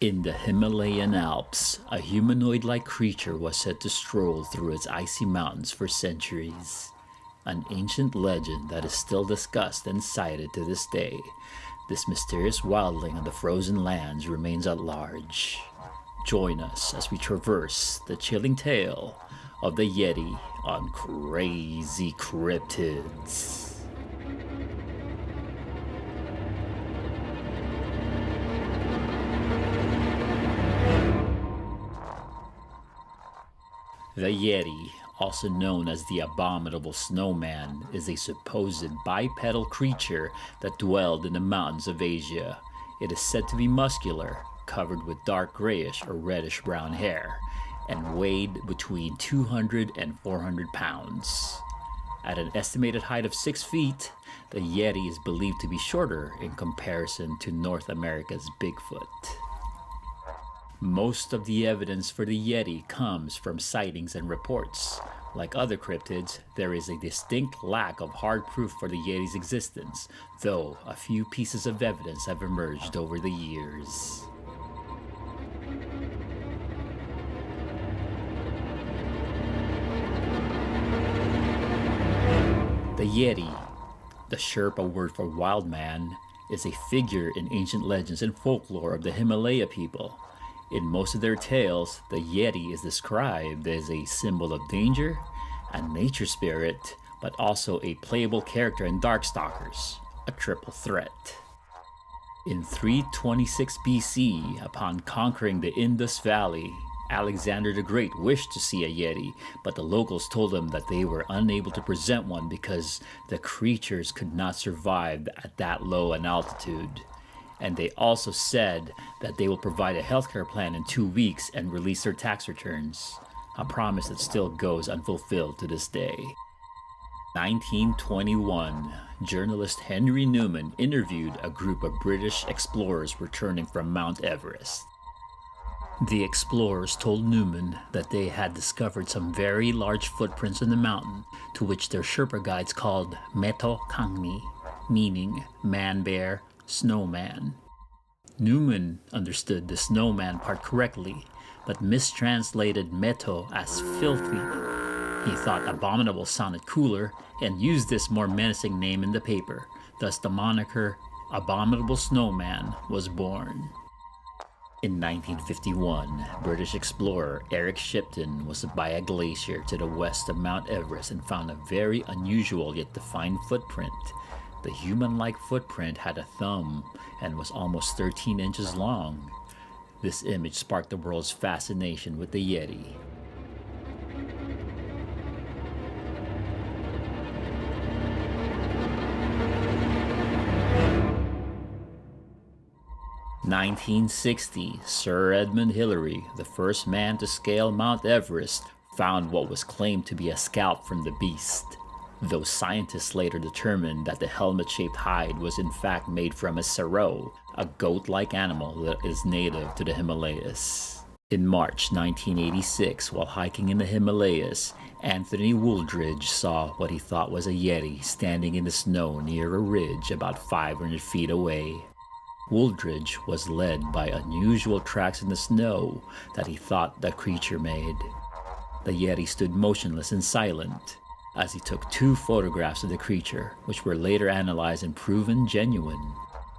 In the Himalayan Alps, a humanoid-like creature was said to stroll through its icy mountains for centuries. An ancient legend that is still discussed and cited to this day. This mysterious wildling of the frozen lands remains at large. Join us as we traverse the chilling tale of the Yeti on Crazy Cryptids. The Yeti, also known as the Abominable Snowman, is a supposed bipedal creature that dwelled in the mountains of Asia. It is said to be muscular, covered with dark grayish or reddish brown hair, and weighed between 200 and 400 pounds. At an estimated height of 6 feet, the Yeti is believed to be shorter in comparison to North America's Bigfoot. Most of the evidence for the Yeti comes from sightings and reports. Like other cryptids, there is a distinct lack of hard proof for the Yeti's existence, though a few pieces of evidence have emerged over the years. The Yeti, the Sherpa word for wild man, is a figure in ancient legends and folklore of the Himalaya people. In most of their tales, the Yeti is described as a symbol of danger, a nature spirit, but also a playable character in Darkstalkers, a triple threat. In 326 BC, upon conquering the Indus Valley, Alexander the Great wished to see a Yeti, but the locals told him that they were unable to present one because the creatures could not survive at that low an altitude. And they also said that they will provide a healthcare plan in 2 weeks and release their tax returns, a promise that still goes unfulfilled to this day. 1921, journalist Henry Newman interviewed a group of British explorers returning from Mount Everest. The explorers told Newman that they had discovered some very large footprints in the mountain, to which their Sherpa guides called Meto Kangni, meaning man-bear, snowman. Newman understood the snowman part correctly, but mistranslated Meto as filthy. He thought Abominable sounded cooler and used this more menacing name in the paper. Thus the moniker Abominable Snowman was born. In 1951, British explorer Eric Shipton was by a glacier to the west of Mount Everest and found a very unusual yet defined footprint. The human-like footprint had a thumb and was almost 13 inches long. This image sparked the world's fascination with the Yeti. In 1960, Sir Edmund Hillary, the first man to scale Mount Everest, found what was claimed to be a scalp from the beast, though scientists later determined that the helmet-shaped hide was in fact made from a serow, a goat-like animal that is native to the Himalayas. In March 1986, while hiking in the Himalayas, Anthony Wooldridge saw what he thought was a Yeti standing in the snow near a ridge about 500 feet away. Wooldridge was led by unusual tracks in the snow that he thought the creature made. The Yeti stood motionless and silent as he took 2 photographs of the creature, which were later analyzed and proven genuine.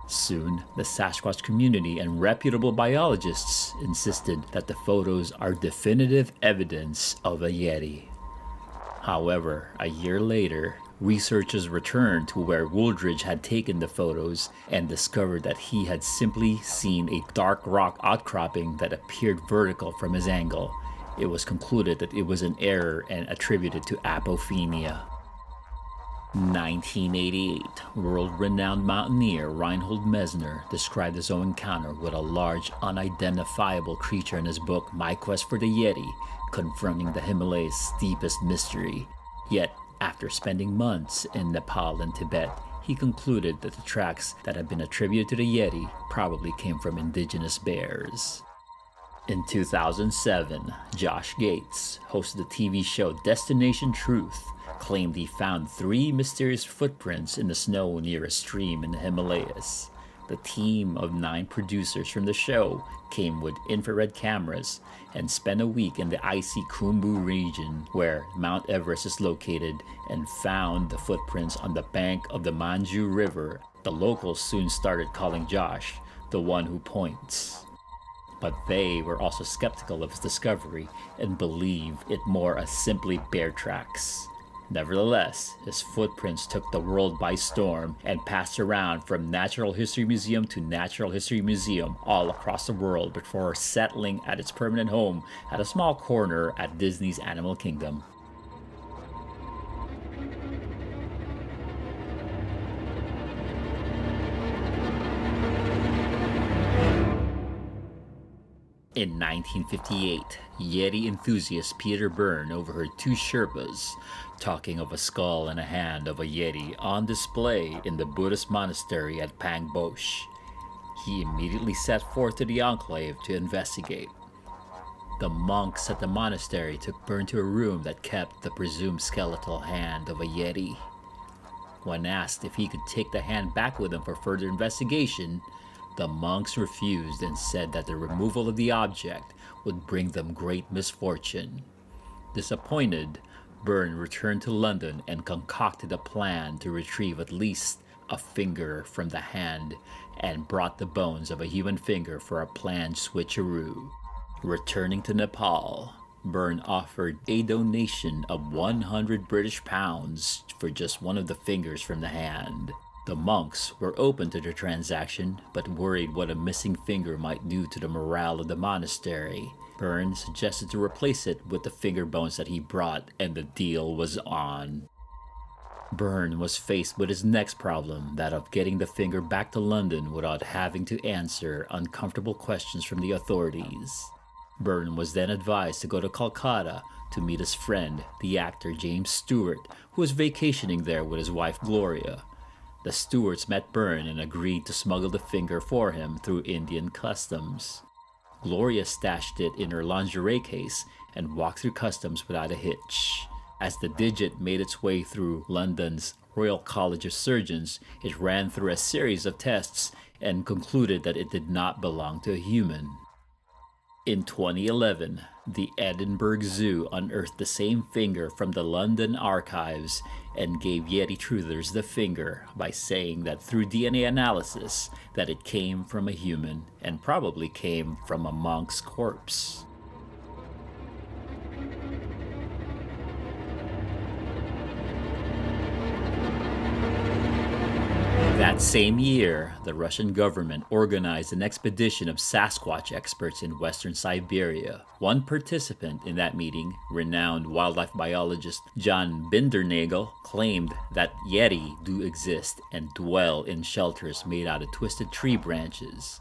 Soon, the Sasquatch community and reputable biologists insisted that the photos are definitive evidence of a Yeti. However, a year later, researchers returned to where Wooldridge had taken the photos and discovered that he had simply seen a dark rock outcropping that appeared vertical from his angle. It was concluded that it was an error and attributed to apophenia. 1988, world-renowned mountaineer Reinhold Messner described his own encounter with a large, unidentifiable creature in his book My Quest for the Yeti, confronting the Himalayas' steepest mystery. Yet, after spending months in Nepal and Tibet, he concluded that the tracks that had been attributed to the Yeti probably came from indigenous bears. In 2007, Josh Gates, host of the TV show Destination Truth, claimed he found 3 mysterious footprints in the snow near a stream in the Himalayas. The team of 9 producers from the show came with infrared cameras and spent a week in the icy Khumbu region where Mount Everest is located and found the footprints on the bank of the Manju River. The locals soon started calling Josh the one who points. But they were also skeptical of his discovery and believed it more as simply bear tracks. Nevertheless, his footprints took the world by storm and passed around from Natural History Museum to Natural History Museum all across the world before settling at its permanent home at a small corner at Disney's Animal Kingdom. In 1958, Yeti enthusiast Peter Byrne overheard 2 Sherpas talking of a skull and a hand of a Yeti on display in the Buddhist monastery at Pangboche. He immediately set forth to the enclave to investigate. The monks at the monastery took Byrne to a room that kept the presumed skeletal hand of a Yeti. When asked if he could take the hand back with him for further investigation, the monks refused and said that the removal of the object would bring them great misfortune. Disappointed, Byrne returned to London and concocted a plan to retrieve at least a finger from the hand and brought the bones of a human finger for a planned switcheroo. Returning to Nepal, Byrne offered a donation of 100 British pounds for just one of the fingers from the hand. The monks were open to the transaction, but worried what a missing finger might do to the morale of the monastery. Byrne suggested to replace it with the finger bones that he brought, and the deal was on. Byrne was faced with his next problem, that of getting the finger back to London without having to answer uncomfortable questions from the authorities. Byrne was then advised to go to Calcutta to meet his friend, the actor James Stewart, who was vacationing there with his wife Gloria. The Stewarts met Byrne and agreed to smuggle the finger for him through Indian customs. Gloria stashed it in her lingerie case and walked through customs without a hitch. As the digit made its way through London's Royal College of Surgeons, it ran through a series of tests and concluded that it did not belong to a human. In 2011, the Edinburgh Zoo unearthed the same finger from the London archives and gave Yeti truthers the finger by saying that through DNA analysis that it came from a human and probably came from a monk's corpse. That same year, the Russian government organized an expedition of Sasquatch experts in western Siberia. One participant in that meeting, renowned wildlife biologist John Bindernagel, claimed that Yeti do exist and dwell in shelters made out of twisted tree branches.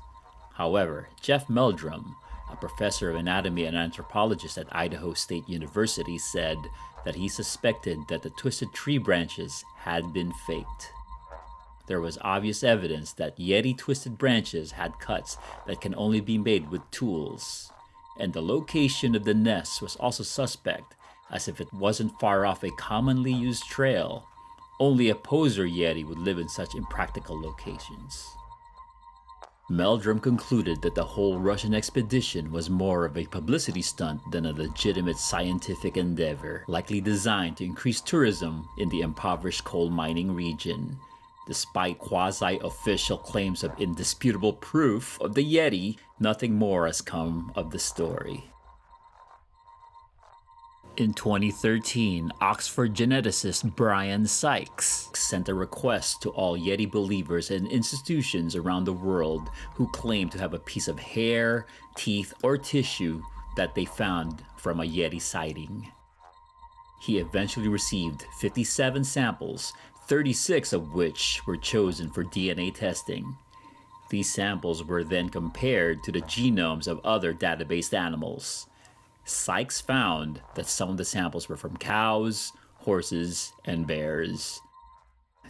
However, Jeff Meldrum, a professor of anatomy and anthropologist at Idaho State University, said that he suspected that the twisted tree branches had been faked. There was obvious evidence that Yeti twisted branches had cuts that can only be made with tools, and the location of the nest was also suspect, as if it wasn't far off a commonly used trail. Only a poser Yeti would live in such impractical locations. Meldrum concluded that the whole Russian expedition was more of a publicity stunt than a legitimate scientific endeavor, likely designed to increase tourism in the impoverished coal mining region. Despite quasi-official claims of indisputable proof of the Yeti, nothing more has come of the story. In 2013, Oxford geneticist Brian Sykes sent a request to all Yeti believers and institutions around the world who claim to have a piece of hair, teeth, or tissue that they found from a Yeti sighting. He eventually received 57 samples, 36 of which were chosen for DNA testing. These samples were then compared to the genomes of other databased animals. Sykes found that some of the samples were from cows, horses, and bears.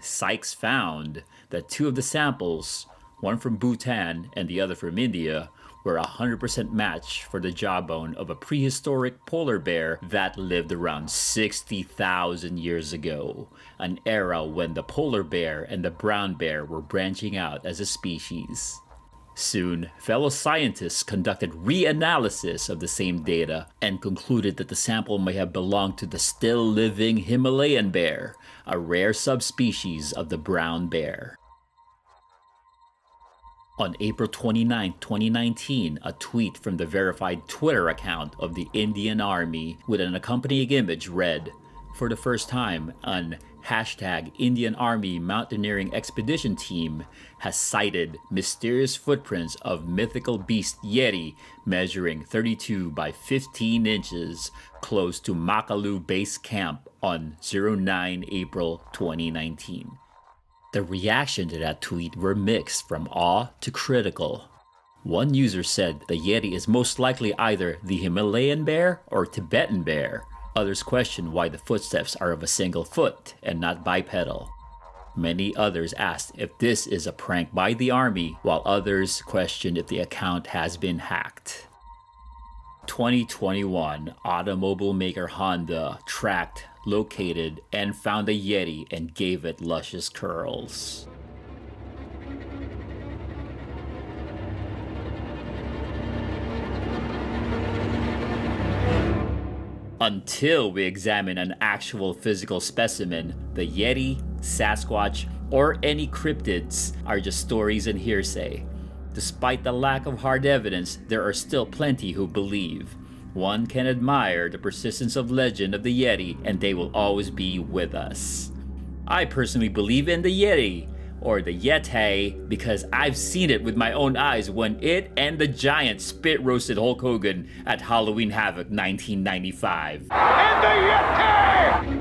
Sykes found that 2 of the samples, one from Bhutan and the other from India, were a 100% match for the jawbone of a prehistoric polar bear that lived around 60,000 years ago, an era when the polar bear and the brown bear were branching out as a species. Soon, fellow scientists conducted reanalysis of the same data and concluded that the sample may have belonged to the still-living Himalayan bear, a rare subspecies of the brown bear. On April 29, 2019, a tweet from the verified Twitter account of the Indian Army with an accompanying image read, "For the first time, an #Indian Army Mountaineering Expedition Team has sighted mysterious footprints of mythical beast Yeti measuring 32 by 15 inches close to Makalu Base Camp on 09 April 2019. The reaction to that tweet were mixed from awe to critical. One user said the Yeti is most likely either the Himalayan bear or Tibetan bear. Others questioned why the footsteps are of a single foot and not bipedal. Many others asked if this is a prank by the army, while others questioned if the account has been hacked. 2021, automobile maker Honda tracked, located, and found a Yeti and gave it luscious curls. Until we examine an actual physical specimen, the Yeti, Sasquatch, or any cryptids are just stories and hearsay. Despite the lack of hard evidence, there are still plenty who believe. One can admire the persistence of legend of the Yeti, and they will always be with us. I personally believe in the Yeti, or the Yeti, because I've seen it with my own eyes when it and the giant spit roasted Hulk Hogan at Halloween Havoc 1995. And the Yeti!